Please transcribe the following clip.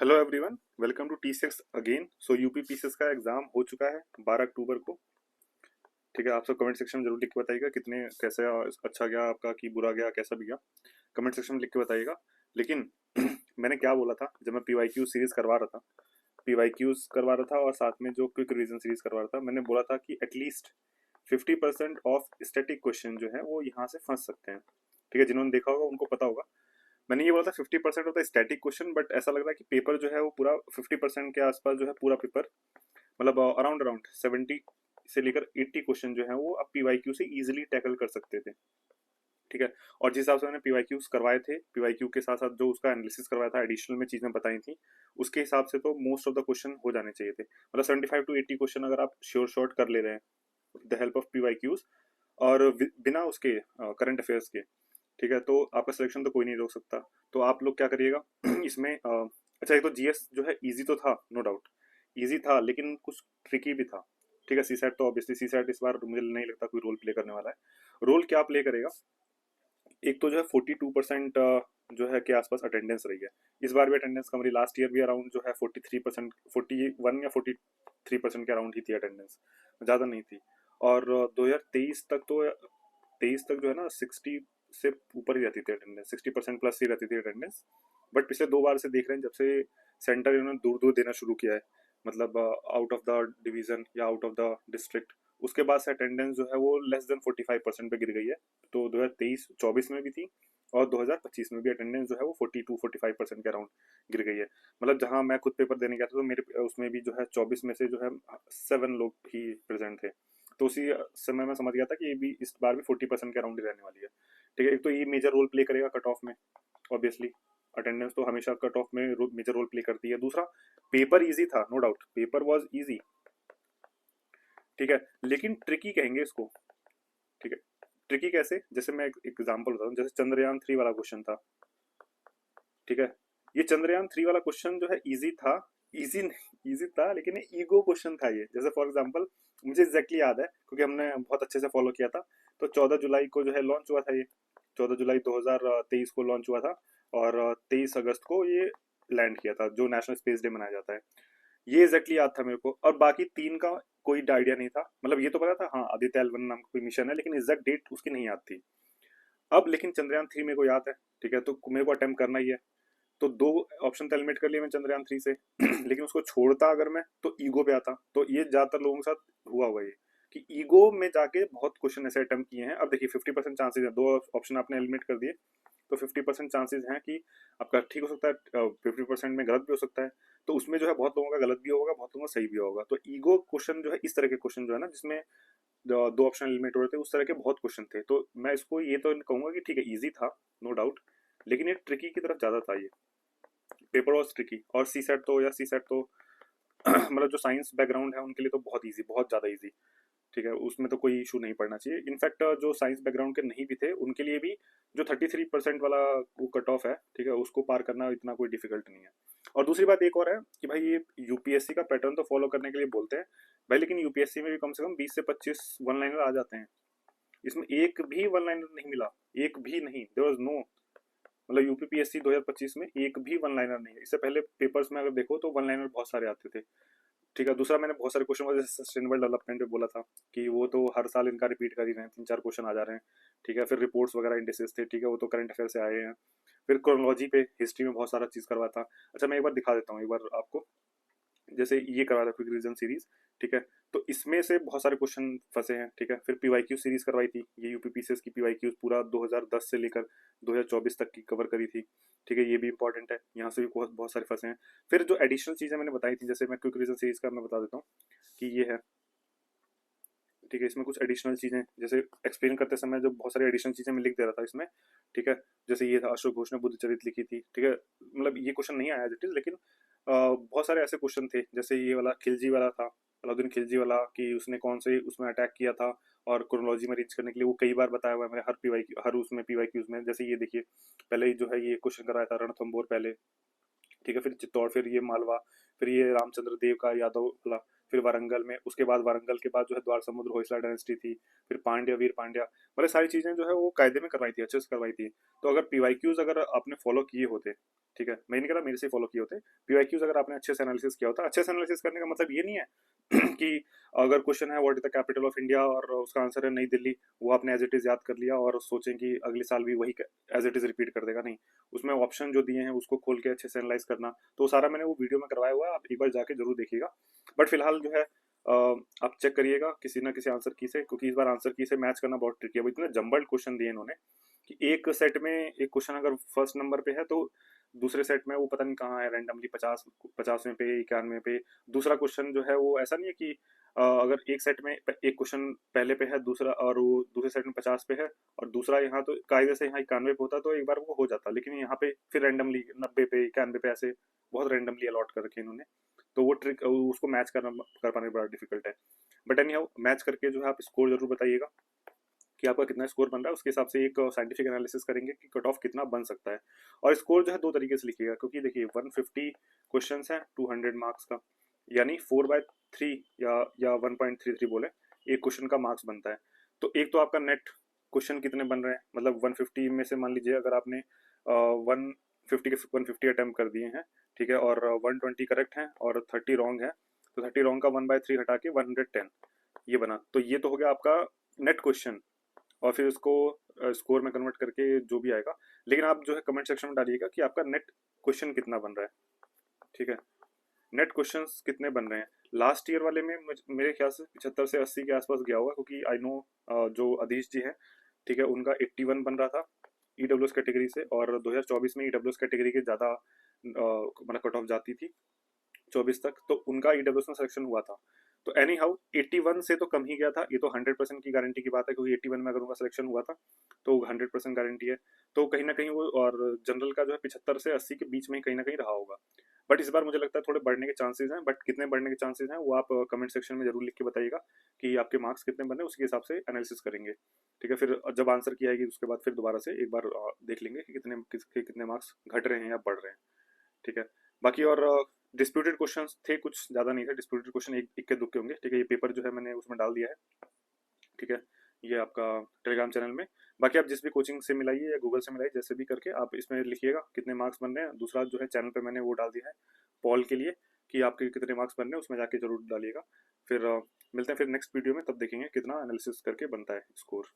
Hello everyone, welcome to T6 again. So UP PCS का exam हो चुका है 12 अक्टूबर को। ठीक है, आप सब कमेंट सेक्शन में जरूर लिख के बताइएगा कितने कैसे अच्छा गया आपका कि बुरा गया, कैसा भी गया कमेंट सेक्शन में लिख के बताइएगा। लेकिन मैंने क्या बोला था जब मैं पीवाईक्यू सीरीज करवा रहा था, पीवाईक्यूज करवा रहा था और साथ में जो क्विक रिवीजन सीरीज करवा रहा था, मैंने बोला था कि एटलीस्ट 50% ऑफ स्टैटिक क्वेश्चन जो है वो यहाँ से फंस सकते हैं। ठीक है, जिन्होंने देखा होगा उनको पता होगा। मैंने ये बोला था 50% of the static question, but ऐसा लग रहा है कि पेपर जो है वो पूरा 50% के आसपास जो है पूरा पेपर, मतलब अराउंड अराउंड 70 से लेकर 80 क्वेश्चन जो है वो आप पीवाईक्यू से इजीली टैकल कर सकते थे। ठीक है, और जिस हिसाब से मैंने पीवाईक्यूज करवाए थे, पीवाईक्यू के साथ साथ जो उसका एनालिसिस करवाया था, एडिशनल में चीजें बताई थी, उसके हिसाब से तो मोस्ट ऑफ द क्वेश्चन हो जाने चाहिए थे। मतलब 75 to 80 क्वेश्चन अगर आप श्योर शॉर्ट कर ले रहे हैं द हेल्प ऑफ पीवाईक्यूज और बिना उसके करंट अफेयर्स के, ठीक है, तो आपका सिलेक्शन तो कोई नहीं रोक सकता। तो आप लोग क्या करिएगा इसमें अच्छा, एक तो जीएस जो है इजी तो था, नो डाउट इजी था, लेकिन कुछ ट्रिकी भी था। ठीक है, सी सेट तो ऑब्वियसली सी सेट इस बार मुझे नहीं लगता कोई रोल प्ले करने वाला है। रोल क्या प्ले करेगा, एक तो जो है 42% जो है के आसपास अटेंडेंस रही है। इस बार भी अटेंडेंस कम रही, लास्ट ईयर भी अराउंड जो है 43%, 41 या 43% के अराउंड ही थी अटेंडेंस, ज़्यादा नहीं थी। और 2023 तक तो, 23 तक जो है ना 60 से ऊपर ही रहती थी अटेंडेंस, 60% प्लस ही रहती थी अटेंडेंस। बट पिछले 2 बार से देख रहे हैं, जब से सेंटर इन्होंने दूर दूर देना शुरू किया है, मतलब आउट ऑफ द डिवीजन या आउट ऑफ द डिस्ट्रिक्ट, उसके बाद से अटेंडेंस जो है वो लेस देन 45% पे गिर गई है। तो 2023-24 में भी थी और 2025 में भी अटेंडेंस जो है वो 42-45% के अराउंड गिर गई है। मतलब जहां मैं खुद पेपर देने गया था तो मेरे उसमें भी जो है 24 में से जो है 7 लोग ही प्रेजेंट थे। तो उसी समय मैं समझ गया था कि ये भी इस बार भी 40% के अराउंड ही रहने वाली है। ठीक है, एक तो ये मेजर रोल प्ले करेगा कट ऑफ में, ऑब्वियसली अटेंडेंस तो हमेशा कट ऑफ में मेजर रोल प्ले करती है। दूसरा, पेपर इजी था, no doubt paper was easy. ठीक है, लेकिन ट्रिकी कहेंगे इसको। ठीक है, ट्रिकी कैसे, जैसे मैं एक एग्जांपल बताऊं, जैसे चंद्रयान 3 वाला क्वेश्चन था। ठीक है, ये चंद्रयान 3 वाला क्वेश्चन जो है इजी था, इजी इजी था, लेकिन ये ईगो क्वेश्चन था ये। जैसे फॉर एग्जांपल मुझे एग्जैक्टली याद है क्योंकि हमने बहुत अच्छे से फॉलो किया था। तो 14 जुलाई को जो है लॉन्च हुआ था ये, 14 जुलाई 2023 को लॉन्च हुआ था और 23 अगस्त को ये लैंड किया था, जो नेशनल स्पेस डे मनाया जाता है। ये एग्जैक्टली याद था मेरे को, और बाकी 3 का कोई आइडिया नहीं था। मतलब ये तो पता था हाँ आदित्य एल1 नाम का कोई मिशन है, लेकिन एग्जैक्ट डेट उसकी नहीं याद थी। अब लेकिन चंद्रयान 3 मेरे को याद है। ठीक है, तो मेरे को अटेम्प्ट करना ही है। तो 2 ऑप्शन तो एलिमिनेट कर लिए मैं चंद्रयान 3 से लेकिन उसको छोड़ता अगर मैं तो ईगो पे आता। तो ये ज्यादातर लोगों के साथ हुआ हुआ ये कि ईगो में जाके बहुत क्वेश्चन ऐसे अटेम्प्ट किए हैं। अब देखिए 50% चांसेस है, 2 ऑप्शन आपने एलिमिनेट कर दिए, तो 50% चांसेस हैं कि आपका ठीक हो सकता है, 50% में गलत भी हो सकता है। तो उसमें जो है बहुत लोगों का गलत भी होगा, बहुत लोगों का सही भी होगा। तो ईगो क्वेश्चन जो है, इस तरह के क्वेश्चन जो है ना जिसमें 2 ऑप्शन एलिमिनेट हो रहे थे, उस तरह के बहुत क्वेश्चन थे। तो मैं इसको ये तो कहूंगा कि ठीक है इजी था, नो डाउट, लेकिन ये ट्रिकी की तरफ ज्यादा था। ये पेपर वॉज ट्रिकी, और सी सेट तो या सी सेट तो मतलब जो साइंस बैकग्राउंड है उनके लिए तो बहुत इजी, बहुत ज़्यादा इजी। ठीक है, उसमें तो कोई इशू नहीं पड़ना चाहिए। इनफैक्ट जो साइंस बैकग्राउंड के नहीं भी थे उनके लिए भी जो 33% वाला वो कट ऑफ है, ठीक है, उसको पार करना इतना कोई डिफिकल्ट नहीं है। और दूसरी बात एक और है कि भाई ये यूपीएससी का पैटर्न तो फॉलो करने के लिए बोलते हैं भाई, लेकिन यूपीएससी में भी कम से कम 20 से 25 वन लाइनर आ जाते हैं। इसमें एक भी वन लाइनर नहीं मिला, एक भी नहीं, देयर वाज नो। मतलब यूपीपीएससी 2025 में एक भी वन लाइनर नहीं है। इससे पहले पेपर्स में अगर देखो तो वन लाइनर बहुत सारे आते थे। ठीक है, दूसरा मैंने बहुत सारे क्वेश्चन जैसे सस्टेनेबल डेवलपमेंट पे बोला था कि वो तो हर साल इनका रिपीट कर ही रहे हैं, 3-4 क्वेश्चन आ जा रहे हैं। ठीक है, फिर रिपोर्ट्स वगैरह इंडिसेस थे, ठीक है, वो तो करंट अफेयर से आए हैं। फिर क्रोनोलॉजी पे हिस्ट्री में बहुत सारा चीज करवा था। अच्छा, मैं एक बार दिखा देता हूँ एक बार आपको, जैसे ये करवाया था क्विक रिवीजन सीरीज। ठीक है, तो इसमें से बहुत सारे क्वेश्चन फंसे हैं। ठीक है, फिर पीवाईक्यू सीरीज करवाई थी, ये यूपीपीसीएस की पीवाईक्यू पूरा 2010 से लेकर 2024 तक की कवर करी थी। ठीक है, ये भी इंपॉर्टेंट है, यहाँ से भी बहुत बहुत सारे फंसे हैं। फिर जो एडिशनल चीजें मैंने बताई थी, जैसे मैं क्विक रिवीजन सीरीज का मैं बता देता हूँ कि ये है। ठीक है, इसमें कुछ एडिशनल चीजें जैसे एक्सप्लेन करते समय जो बहुत सारी एडिशनल चीजें मैं लिख दे रहा था इसमें। ठीक है, जैसे ये था अशोक घोष ने बुद्ध चरित लिखी थी। ठीक है, मतलब ये क्वेश्चन नहीं आया इट इज, लेकिन बहुत सारे ऐसे क्वेश्चन थे, जैसे ये वाला खिलजी वाला था, अलाउद्दीन खिलजी वाला, कि उसने कौन से उसमें अटैक किया था और क्रोनोलॉजी में रीच करने के लिए वो कई बार बताया हुआ है मैंने हर पीवाई हर उसमें पीवाईक्यूज में। जैसे ये देखिए, पहले ही जो है ये क्वेश्चन कराया था रणथंबोर पहले। ठीक है, फिर चित्तौड़, फिर ये मालवा, फिर ये रामचंद्र देव का यादव वाला, फिर वारंगल में, उसके बाद वारंगल के बाद जो है द्वार समुद्र होयसला डायनेस्टी थी, फिर पांड्या वीर पांड्या, मतलब सारी चीजें जो है वो कायदे में करवाई थी, अच्छे से करवाई थी। तो अगर पीवाईक्यूज अगर आपने फॉलो किए होते, ठीक है, मैं नहीं कह रहा मेरे से फॉलो किए होते, पीवाईक्यूज अगर आपने अच्छे से एनालिसिस किया होता, अच्छे से एनालिसिस करने का मतलब ये नहीं है कि अगर क्वेश्चन है what is the capital of India और उसका आंसर है नई दिल्ली, वो आपने एज इट इज याद कर लिया और सोचें कि अगले साल भी वही एज इट इज रिपीट कर देगा, नहीं। उसमें ऑप्शन जो दिए हैं उसको खोल के अच्छे से एनालाइज करना, तो सारा मैंने वो वीडियो में करवाया हुआ है, आप एक बार जाके जरूर देखिएगा। बट फिलहाल जो है आप चेक करिएगा किसी ना किसी आंसर की से, क्योंकि इस बार आंसर की से मैच करना बहुत ट्रिकी है। वो इतने जम्बल्ड क्वेश्चन दिए इन्होंने कि एक सेट में एक क्वेश्चन अगर फर्स्ट नंबर पे है तो दूसरे सेट में वो पता नहीं कहाँ है रैंडमली 50वें पे 91 पे। दूसरा क्वेश्चन जो है वो ऐसा नहीं है कि अगर एक सेट में एक क्वेश्चन पहले पे है दूसरा, और वो दूसरे सेट में 50 पे है और दूसरा यहाँ तो कायदे से यहाँ 91 पे होता तो एक बार वो हो जाता, लेकिन यहाँ पे फिर रैंडमली 90 पे 91 पे ऐसे बहुत रैंडमली अलॉट कर रखे इन्होंने। तो वो ट्रिक उसको मैच कर पाने बड़ा डिफिकल्ट है। बट एनी हाउ मैच करके जो है आप स्कोर जरूर बताइएगा कि आपका कितना स्कोर बन रहा है, उसके हिसाब से एक साइंटिफिक एनालिसिस करेंगे कि कट ऑफ कितना बन सकता है। और स्कोर जो है दो तरीके से लिखिएगा, क्योंकि देखिए 150 क्वेश्चन है 200 मार्क्स का, यानी 4/3 या 1.33 बोले एक क्वेश्चन का मार्क्स बनता है। तो एक तो आपका नेट क्वेश्चन कितने बन रहे हैं, मतलब 150 में से मान लीजिए अगर आपने 150 अटेम्प्ट कर दिए हैं, ठीक है, और 120 करेक्ट हैं और 30 रॉन्ग है, तो 30 रॉन्ग का 1/3 हटा के 110 ये बना, तो ये तो हो गया आपका नेट क्वेश्चन। और फिर उसको स्कोर में कन्वर्ट करके जो भी आएगा, लेकिन आप जो है कमेंट सेक्शन में डालिएगा कि आपका नेट क्वेश्चन कितना बन रहा है, ठीक है, नेट क्वेश्चंस कितने बन रहे हैं। लास्ट ईयर वाले में मेरे ख्याल से 75 से 80 के आसपास गया होगा, क्योंकि आई नो जो अधीश जी हैं, ठीक है, उनका 81 बन रहा था ईडब्ल्यूएस कैटेगरी से, और 2024 में ईडब्ल्यूएस कैटेगरी के ज़्यादा मतलब कट ऑफ जाती थी 24 तक, तो उनका ईडब्ल्यूएस में सिलेक्शन हुआ था। तो एनी हाउ 81 से तो कम ही गया था, ये तो 100% की गारंटी की बात है, क्योंकि 81 में अगर उनका सिलेक्शन हुआ था तो 100% गारंटी है। तो कहीं ना कहीं वो, और जनरल का जो है 75 से 80 के बीच में ही कहीं ना कहीं रहा होगा। बट इस बार मुझे लगता है थोड़े बढ़ने के चांसेस हैं, बट कितने बढ़ने के चांसेस हैं वो आप कमेंट सेक्शन में जरूर लिख के बताइएगा कि आपके मार्क्स कितने बन रहे हैं, उसके हिसाब से एनालिसिस करेंगे, ठीक है। फिर जब आंसर की आएगी उसके बाद फिर दोबारा से एक बार देख लेंगे कि कितने मार्क्स घट रहे हैं या बढ़ रहे हैं, ठीक है। बाकी और डिस्प्यूटेड क्वेश्चंस थे, कुछ ज़्यादा नहीं थे डिस्प्यूटेड क्वेश्चन, एक इक्के दुक्के होंगे, ठीक है। ये पेपर जो है मैंने उसमें डाल दिया है, ठीक है, ये आपका टेलीग्राम चैनल में। बाकी आप जिस भी कोचिंग से मिलाइए या गूगल से मिलाइए, जैसे भी करके आप इसमें लिखिएगा कितने मार्क्स बन रहे हैं। दूसरा जो है चैनल पे मैंने वो डाल दिया है पॉल के लिए कि आपके कितने मार्क्स बन रहे हैं, उसमें जाके जरूर डालिएगा। फिर मिलते हैं फिर नेक्स्ट वीडियो में, तब देखेंगे कितना एनालिसिस करके बनता है स्कोर।